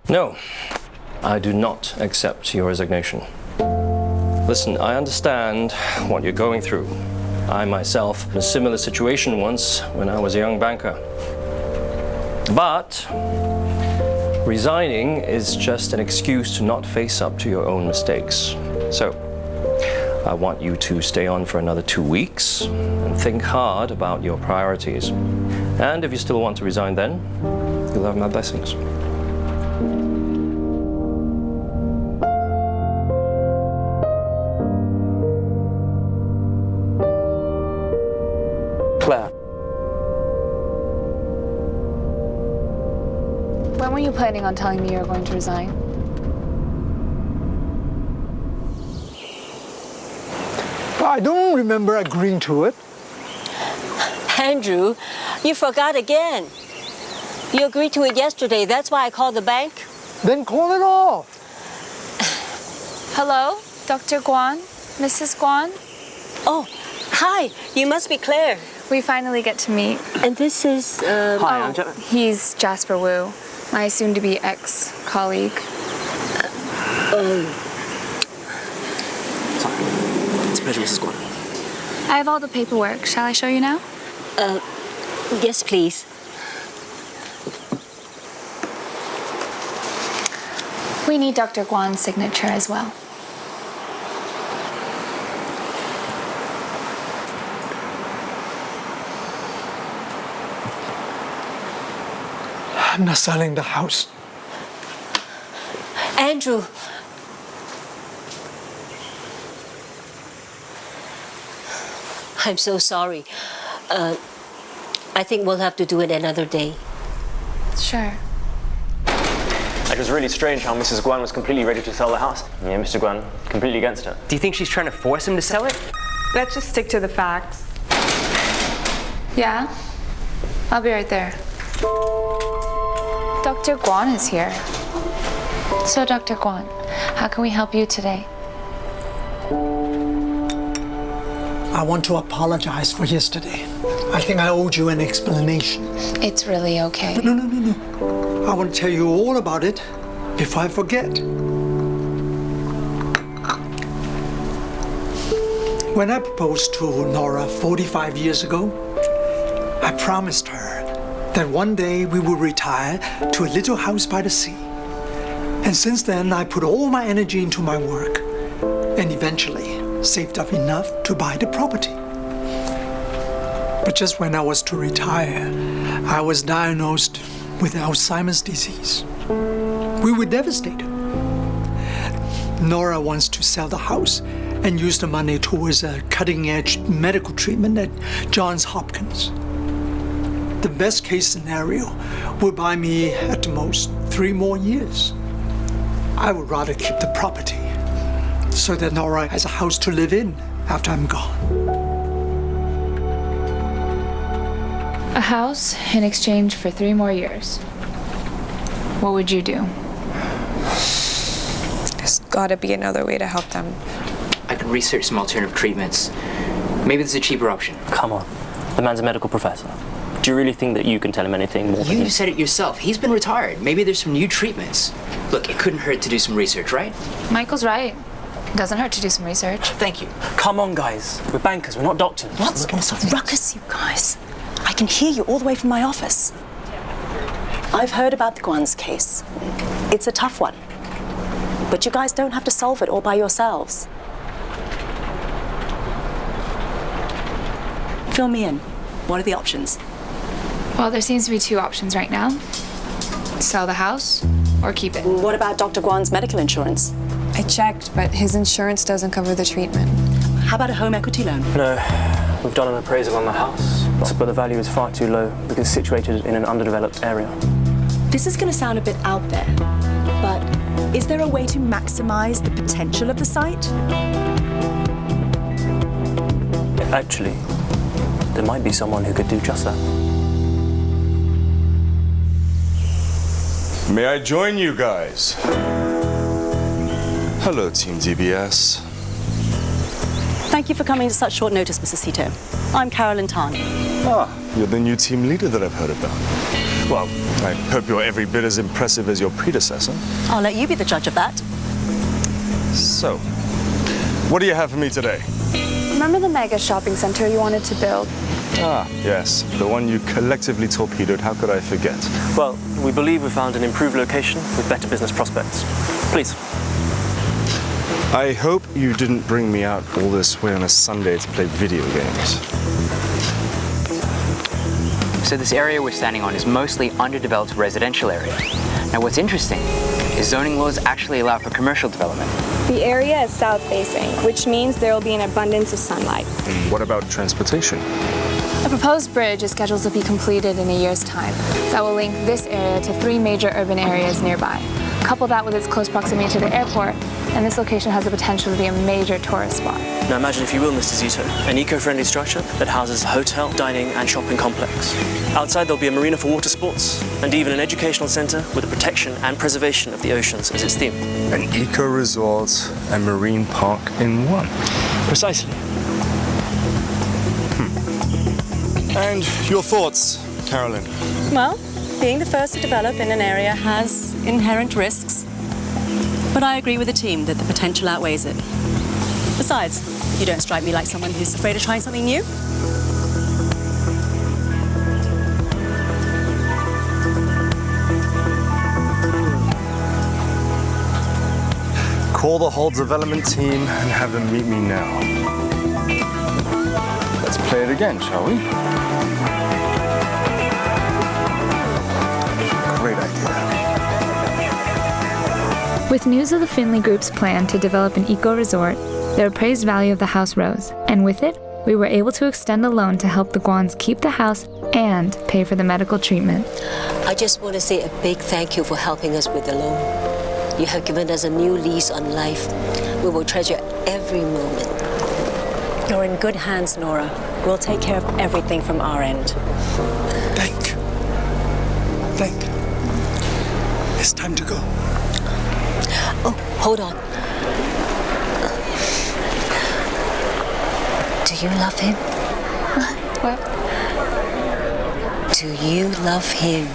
No, I do not accept your resignation. Listen, I understand what you're going through. I myself in a similar situation once when I was a young banker. But resigning is just an excuse to not face up to your own mistakes. So, I want you to stay on for another 2 weeks and think hard about your priorities. And if you still want to resign then, you'll have my blessings. Claire. When were you planning on telling me you were going to resign? I don't remember agreeing to it. Andrew, you forgot again. You agreed to it yesterday. That's why I called the bank. Then call it off. Hello, Dr. Guan? Mrs. Guan? Oh, hi. You must be Claire. We finally get to meet. And this is, Hi, Angela. He's Jasper Wu, my soon-to-be ex-colleague. Sorry. It's a pleasure, Mrs. Guan. I have all the paperwork. Shall I show you now? Yes, please. We need Dr. Guan's signature as well. I'm not selling the house. Andrew. I'm so sorry. I think we'll have to do it another day. Sure. It was really strange how Mrs. Guan was completely ready to sell the house. Yeah, Mr. Guan completely against her. Do you think she's trying to force him to sell it? Let's just stick to the facts. Yeah? I'll be right there. Dr. Guan is here. So, Dr. Guan, how can we help you today? I want to apologize for yesterday. I think I owed you an explanation. It's really okay. No. I want to tell you all about it before I forget. When I proposed to Nora 45 years ago, I promised her that one day we would retire to a little house by the sea. And since then, I put all my energy into my work and eventually saved up enough to buy the property. But just when I was to retire, I was diagnosed with Alzheimer's disease. We were devastated. Nora wants to sell the house and use the money towards a cutting-edge medical treatment at Johns Hopkins. The best case scenario would buy me at the most 3 more years. I would rather keep the property so that Nora has a house to live in after I'm gone. A house in exchange for 3 more years. What would you do? There's gotta be another way to help them. I could research some alternative treatments. Maybe there's a cheaper option. Come on, the man's a medical professor. Do you really think that you can tell him anything more than You said it yourself. He's been retired. Maybe there's some new treatments. Look, it couldn't hurt to do some research, right? Michael's right. Doesn't hurt to do some research. Thank you. Come on, guys. We're bankers, we're not doctors. What's all this ruckus, you guys? I can hear you all the way from my office. I've heard about the Guan's case. It's a tough one. But you guys don't have to solve it all by yourselves. Fill me in. What are the options? Well, there seems to be 2 options right now. Sell the house or keep it. What about Dr. Guan's medical insurance? I checked, but his insurance doesn't cover the treatment. How about a home equity loan? No, we've done an appraisal on the house, but the value is far too low because it's situated in an underdeveloped area. This is going to sound a bit out there, but is there a way to maximize the potential of the site? Actually, there might be someone who could do just that. May I join you guys? Hello, Team DBS. Thank you for coming to such short notice, Mrs. Sito. I'm Carolyn Tan. You're the new team leader that I've heard about. Well, I hope you're every bit as impressive as your predecessor. I'll let you be the judge of that. So, what do you have for me today? Remember the mega shopping center you wanted to build? Ah, yes, the one you collectively torpedoed. How could I forget? Well, we believe we found an improved location with better business prospects. Please. I hope you didn't bring me out all this way on a Sunday to play video games. So this area we're standing on is mostly underdeveloped residential area. Now what's interesting is zoning laws actually allow for commercial development. The area is south-facing, which means there will be an abundance of sunlight. And what about transportation? A proposed bridge is scheduled to be completed in a year's time that will link this area to 3 major urban areas nearby. Couple that with its close proximity to the airport, and this location has the potential to be a major tourist spot. Now imagine, if you will, Mr. Zito, an eco-friendly structure that houses a hotel, dining and shopping complex. Outside there'll be a marina for water sports, and even an educational centre with the protection and preservation of the oceans as its theme. An eco-resort and marine park in one. Precisely. And your thoughts, Carolyn? Well, being the first to develop in an area has inherent risks. But I agree with the team that the potential outweighs it. Besides, you don't strike me like someone who's afraid of trying something new. Call the whole development team and have them meet me now. Let's play it again, shall we? Great idea. With news of the Finley Group's plan to develop an eco-resort, the appraised value of the house rose, and with it, we were able to extend a loan to help the Guans keep the house and pay for the medical treatment. I just want to say a big thank you for helping us with the loan. You have given us a new lease on life. We will treasure every moment. You're in good hands, Nora. We'll take care of everything from our end. Think. It's time to go. Oh, hold on. Do you love him? What? Do you love him?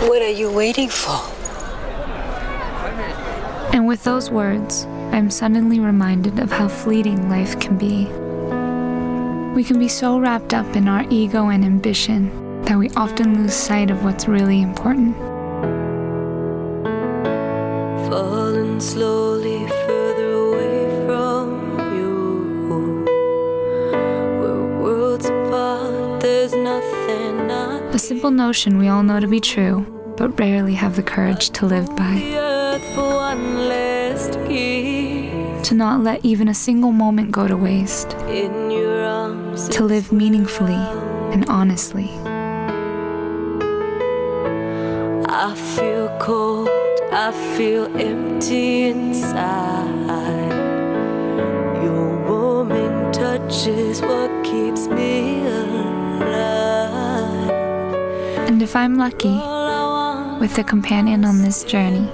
What are you waiting for? And with those words, I'm suddenly reminded of how fleeting life can be. We can be so wrapped up in our ego and ambition that we often lose sight of what's really important. Falling slowly further away from you. We're worlds apart, there's nothing I A simple notion we all know to be true, but rarely have the courage to live by. for one last kiss. To not let even a single moment go to waste. In your arms, To live meaningfully and honestly. I feel cold, I feel empty inside. Your warming touch is what keeps me alive. And if I'm lucky, with a companion on this journey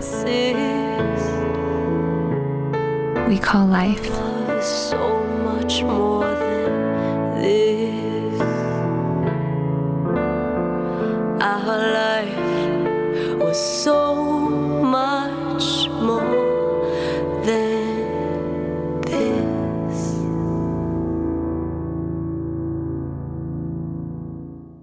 we call life. So much more.